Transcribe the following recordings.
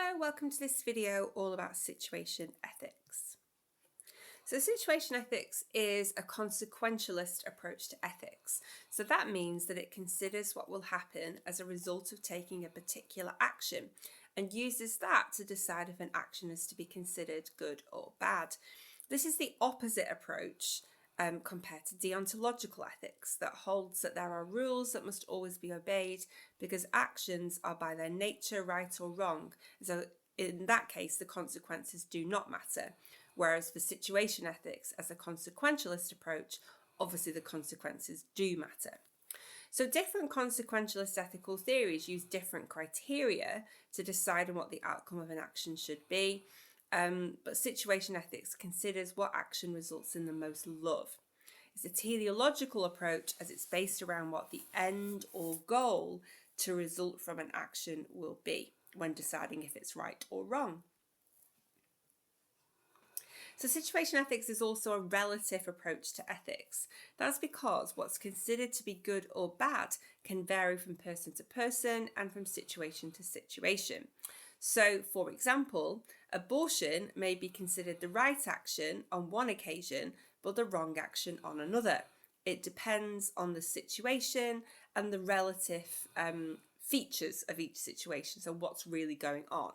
Hello, welcome to this video all about situation ethics. So situation ethics is a consequentialist approach to ethics. So that means that it considers what will happen as a result of taking a particular action and uses that to decide if an action is to be considered good or bad. This is the opposite approach compared to deontological ethics that holds that there are rules that must always be obeyed because actions are by their nature right or wrong. So in that case, the consequences do not matter. Whereas for situation ethics, as a consequentialist approach, obviously the consequences do matter. So different consequentialist ethical theories use different criteria to decide on what the outcome of an action should be. But situation ethics considers what action results in the most love. It's a teleological approach as it's based around what the end or goal to result from an action will be when deciding if it's right or wrong. So situation ethics is also a relative approach to ethics. That's because what's considered to be good or bad can vary from person to person and from situation to situation. So, for example, abortion may be considered the right action on one occasion, but the wrong action on another. It depends on the situation and the relative features of each situation, so what's really going on.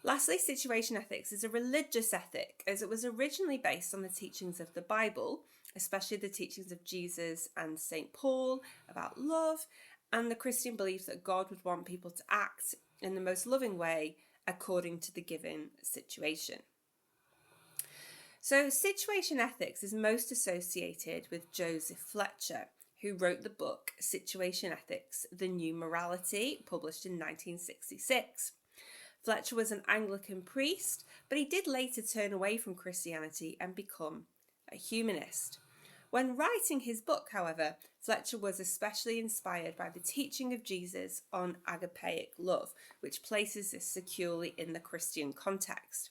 Lastly, situation ethics is a religious ethic, as it was originally based on the teachings of the Bible, especially the teachings of Jesus and St. Paul about love, and the Christian belief that God would want people to act in the most loving way according to the given situation. So situation ethics is most associated with Joseph Fletcher, who wrote the book Situation Ethics, The New Morality, published in 1966. Fletcher was an Anglican priest, but he did later turn away from Christianity and become a humanist. When writing his book, however, Fletcher was especially inspired by the teaching of Jesus on agapeic love, which places this securely in the Christian context.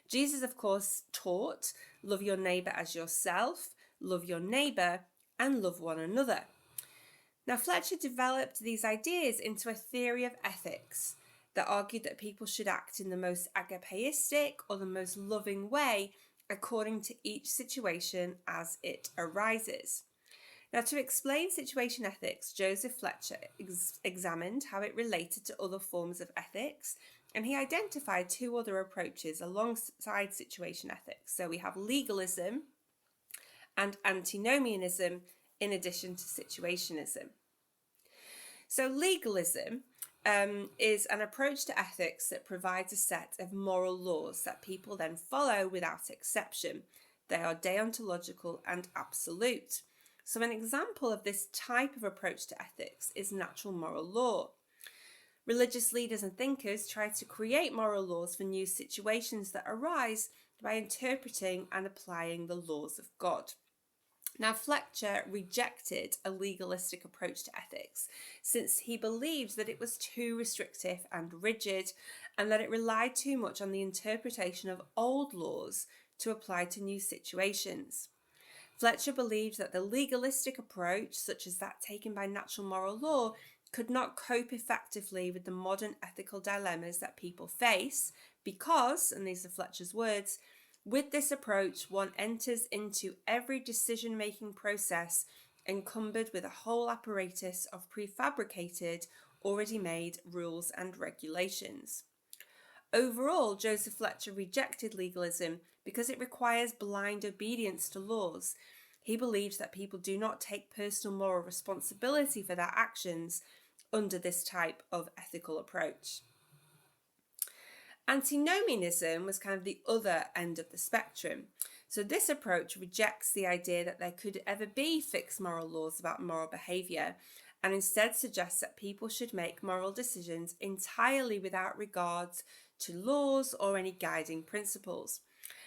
Jesus, of course, taught, love your neighbour as yourself, love your neighbour, and love one another. Now, Fletcher developed these ideas into a theory of ethics that argued that people should act in the most agapeistic or the most loving way according to each situation as it arises. Now, to explain situation ethics, Joseph Fletcher examined how it related to other forms of ethics, and he identified two other approaches alongside situation ethics. So we have legalism and antinomianism in addition to situationism. So legalism is an approach to ethics that provides a set of moral laws that people then follow without exception. They are deontological and absolute. So an example of this type of approach to ethics is natural moral law. Religious leaders and thinkers try to create moral laws for new situations that arise by interpreting and applying the laws of God. Now, Fletcher rejected a legalistic approach to ethics since he believed that it was too restrictive and rigid and that it relied too much on the interpretation of old laws to apply to new situations. Fletcher believed that the legalistic approach, such as that taken by natural moral law, could not cope effectively with the modern ethical dilemmas that people face because, and these are Fletcher's words, with this approach, one enters into every decision-making process encumbered with a whole apparatus of prefabricated, already made rules and regulations. Overall, Joseph Fletcher rejected legalism because it requires blind obedience to laws. He believes that people do not take personal moral responsibility for their actions under this type of ethical approach. Antinomianism was kind of the other end of the spectrum. So this approach rejects the idea that there could ever be fixed moral laws about moral behaviour and instead suggests that people should make moral decisions entirely without regards to laws or any guiding principles.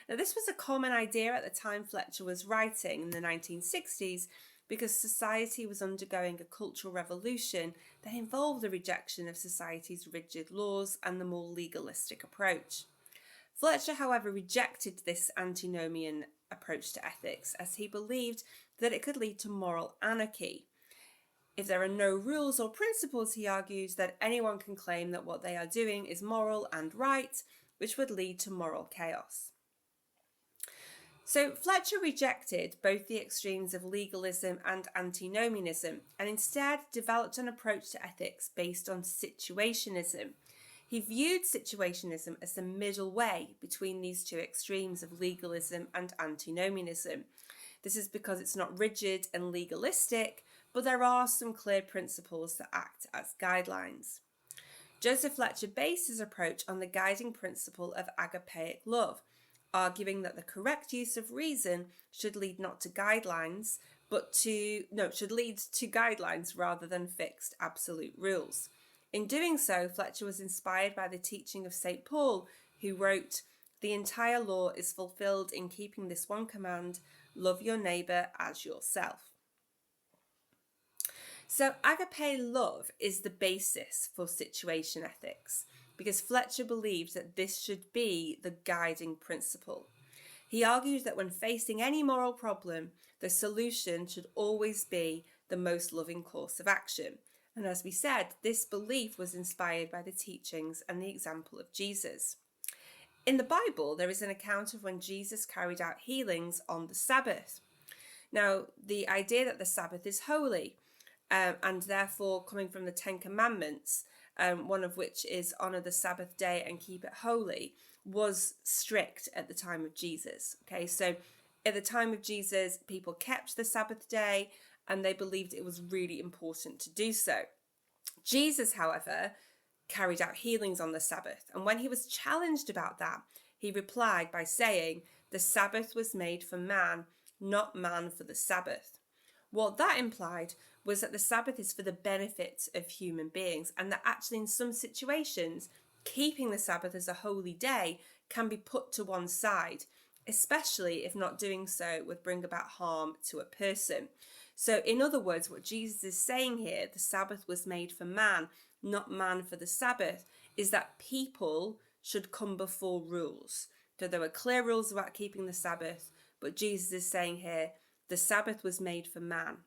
Now, this was a common idea at the time Fletcher was writing in the 1960s because society was undergoing a cultural revolution that involved the rejection of society's rigid laws and the more legalistic approach. Fletcher, however, rejected this antinomian approach to ethics as he believed that it could lead to moral anarchy. If there are no rules or principles, he argues, that anyone can claim that what they are doing is moral and right, which would lead to moral chaos. So Fletcher rejected both the extremes of legalism and antinomianism and instead developed an approach to ethics based on situationism. He viewed situationism as the middle way between these two extremes of legalism and antinomianism. This is because it's not rigid and legalistic, but there are some clear principles that act as guidelines. Joseph Fletcher based his approach on the guiding principle of agapeic love, arguing that the correct use of reason should lead not to guidelines, should lead to guidelines rather than fixed absolute rules. In doing so, Fletcher was inspired by the teaching of St. Paul, who wrote, "The entire law is fulfilled in keeping this one command, love your neighbour as yourself." So agape love is the basis for situation ethics, because Fletcher believed that this should be the guiding principle. He argued that when facing any moral problem, the solution should always be the most loving course of action. And as we said, this belief was inspired by the teachings and the example of Jesus. In the Bible, there is an account of when Jesus carried out healings on the Sabbath. Now, the idea that the Sabbath is holy, and therefore coming from the Ten Commandments, one of which is honour the Sabbath day and keep it holy, was strict at the time of Jesus. Okay, so at the time of Jesus, people kept the Sabbath day and they believed it was really important to do so. Jesus, however, carried out healings on the Sabbath, and when he was challenged about that, he replied by saying, "The Sabbath was made for man, not man for the Sabbath." What that implied was that the Sabbath is for the benefit of human beings, and that actually in some situations, keeping the Sabbath as a holy day can be put to one side, especially if not doing so would bring about harm to a person. So in other words, what Jesus is saying here, the Sabbath was made for man, not man for the Sabbath, is that people should come before rules. So there were clear rules about keeping the Sabbath, but Jesus is saying here, the Sabbath was made for man,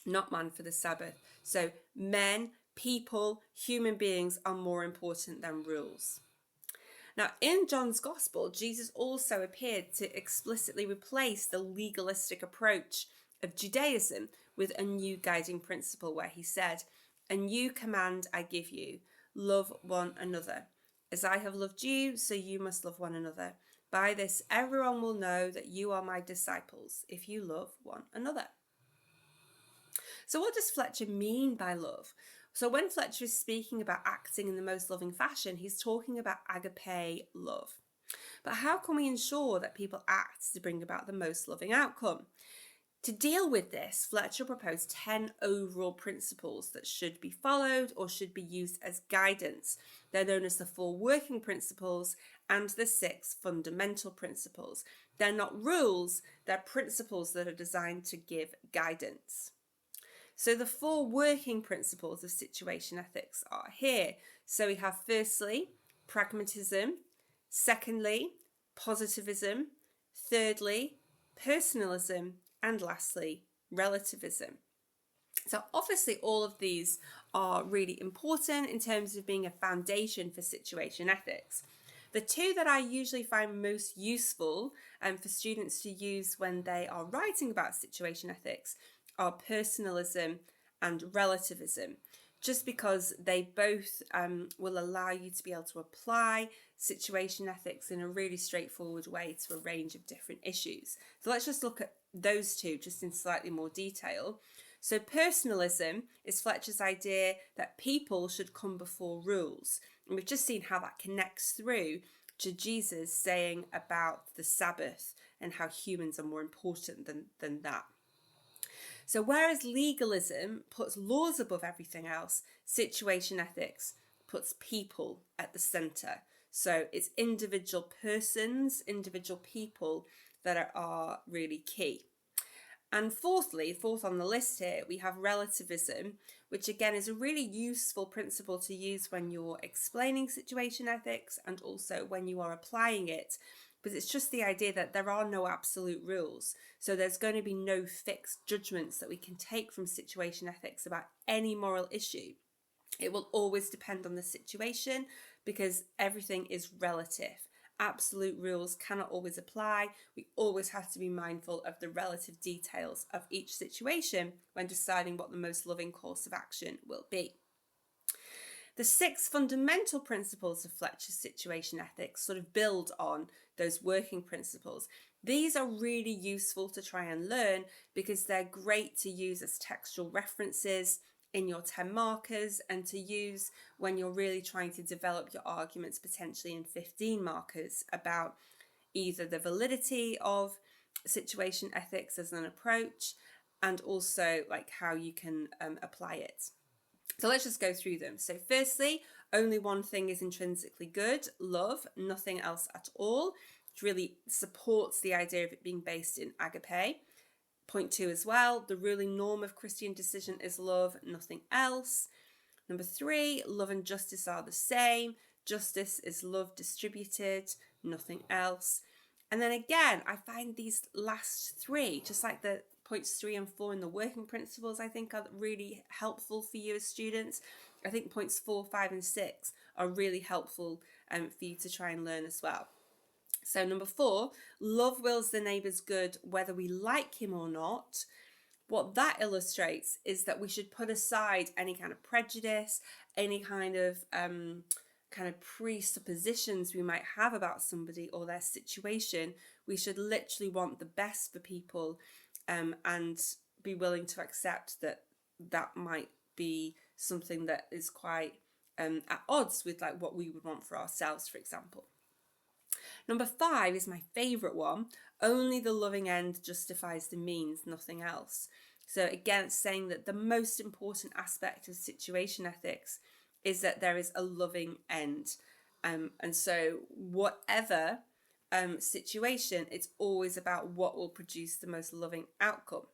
not man for the Sabbath. So men, people, human beings are more important than rules. Now, in John's Gospel, Jesus also appeared to explicitly replace the legalistic approach of Judaism with a new guiding principle where he said, "A new command I give you, love one another. As I have loved you, so you must love one another. By this, everyone will know that you are my disciples, if you love one another." So what does Fletcher mean by love? So when Fletcher is speaking about acting in the most loving fashion, he's talking about agape love. But how can we ensure that people act to bring about the most loving outcome? To deal with this, Fletcher proposed 10 overall principles that should be followed or should be used as guidance. They're known as the 4 working principles and the 6 fundamental principles. They're not rules, they're principles that are designed to give guidance. So the 4 working principles of situation ethics are here. So we have firstly, pragmatism, secondly, positivism, thirdly, personalism, and lastly, relativism. So obviously all of these are really important in terms of being a foundation for situation ethics. The 2 that I usually find most useful for students to use when they are writing about situation ethics are personalism and relativism, just because they both will allow you to be able to apply situation ethics in a really straightforward way to a range of different issues. So let's just look at those 2 just in slightly more detail. So personalism is Fletcher's idea that people should come before rules. And we've just seen how that connects through to Jesus saying about the Sabbath and how humans are more important than that. So whereas legalism puts laws above everything else, situation ethics puts people at the centre. So it's individual persons, individual people that are really key. And fourth on the list here, we have relativism, which again is a really useful principle to use when you're explaining situation ethics and also when you are applying it, but it's just the idea that there are no absolute rules. So there's going to be no fixed judgments that we can take from situation ethics about any moral issue. It will always depend on the situation because everything is relative. Absolute rules cannot always apply. We always have to be mindful of the relative details of each situation when deciding what the most loving course of action will be. The 6 fundamental principles of Fletcher's situation ethics sort of build on those working principles. These are really useful to try and learn because they're great to use as textual references in your 10 markers and to use when you're really trying to develop your arguments potentially in 15 markers about either the validity of situation ethics as an approach and also like how you can apply it. So let's just go through them. So firstly, only one thing is intrinsically good, love, nothing else at all, which really supports the idea of it being based in agape. Point 2 as well, the ruling norm of Christian decision is love, nothing else. Number 3, love and justice are the same. Justice is love distributed, nothing else. And then again, I find these last 3, just like the points 3 and 4 in the working principles, I think are really helpful for you as students. I think points 4, 5 and 6 are really helpful for you to try and learn as well. So number 4, love wills the neighbour's good whether we like him or not. What that illustrates is that we should put aside any kind of prejudice, any kind of presuppositions we might have about somebody or their situation. We should literally want the best for people and be willing to accept that that might be something that is quite at odds with like what we would want for ourselves, for example. Number 5 is my favourite one. Only the loving end justifies the means, nothing else. So again, it's saying that the most important aspect of situation ethics is that there is a loving end. And so whatever situation, it's always about what will produce the most loving outcome.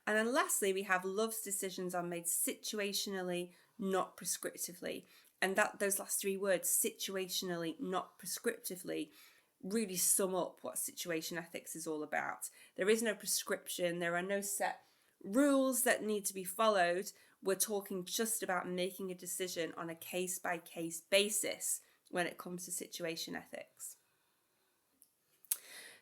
And then lastly, we have love's decisions are made situationally, not prescriptively. And that those last 3 words, situationally, not prescriptively, really sum up what situation ethics is all about. There is no prescription, there are no set rules that need to be followed. We're talking just about making a decision on a case-by-case basis when it comes to situation ethics.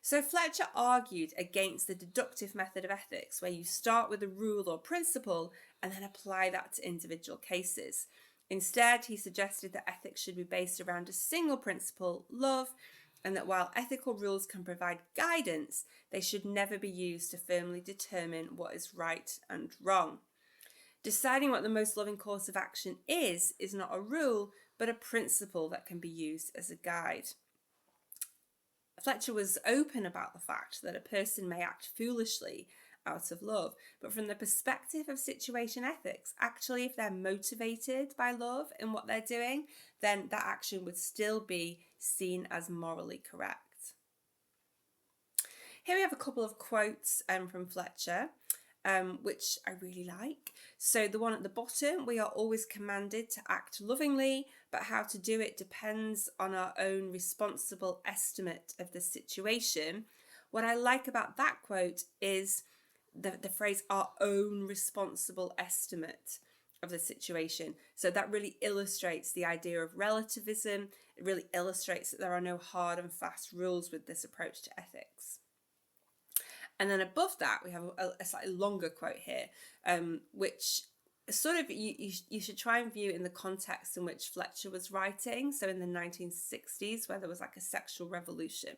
So Fletcher argued against the deductive method of ethics, where you start with a rule or principle and then apply that to individual cases. Instead, he suggested that ethics should be based around a single principle, love, and that while ethical rules can provide guidance, they should never be used to firmly determine what is right and wrong. Deciding what the most loving course of action is not a rule, but a principle that can be used as a guide. Fletcher was open about the fact that a person may act foolishly out of love, but from the perspective of situation ethics, actually if they're motivated by love in what they're doing, then that action would still be seen as morally correct. Here we have a couple of quotes from Fletcher, which I really like. So the one at the bottom, we are always commanded to act lovingly, but how to do it depends on our own responsible estimate of the situation. What I like about that quote is the phrase our own responsible estimate of the situation. So that really illustrates the idea of relativism. It really illustrates that there are no hard and fast rules with this approach to ethics. And then above that, we have a slightly longer quote here, which sort of you should try and view in the context in which Fletcher was writing. So in the 1960s, where there was like a sexual revolution.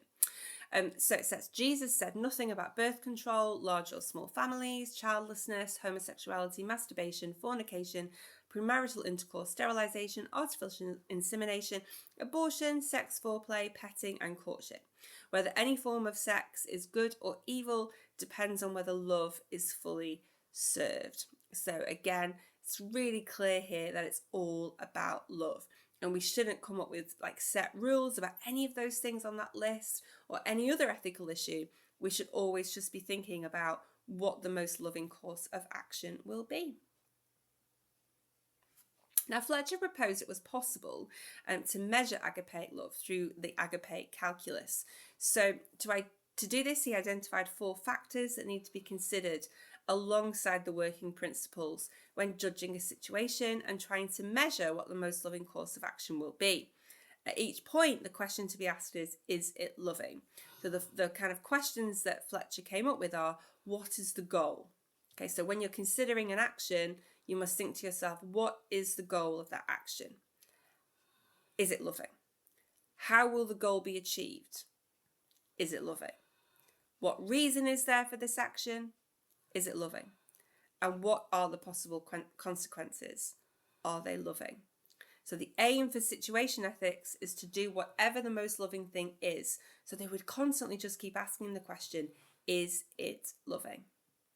So it says, Jesus said nothing about birth control, large or small families, childlessness, homosexuality, masturbation, fornication, premarital intercourse, sterilization, artificial insemination, abortion, sex, foreplay, petting, and courtship. Whether any form of sex is good or evil depends on whether love is fully served. So again, it's really clear here that it's all about love. And we shouldn't come up with like set rules about any of those things on that list or any other ethical issue. We should always just be thinking about what the most loving course of action will be. Now, Fletcher proposed it was possible to measure agapeic love through the agapeic calculus. So to do this, he identified 4 factors that need to be considered alongside the working principles when judging a situation and trying to measure what the most loving course of action will be. At each point, the question to be asked is it loving? So the kind of questions that Fletcher came up with are, what is the goal? Okay, so when you're considering an action, you must think to yourself, what is the goal of that action? Is it loving? How will the goal be achieved? Is it loving? What reason is there for this action? Is it loving? And what are the possible consequences? Are they loving? So the aim for situation ethics is to do whatever the most loving thing is. So they would constantly just keep asking the question, is it loving?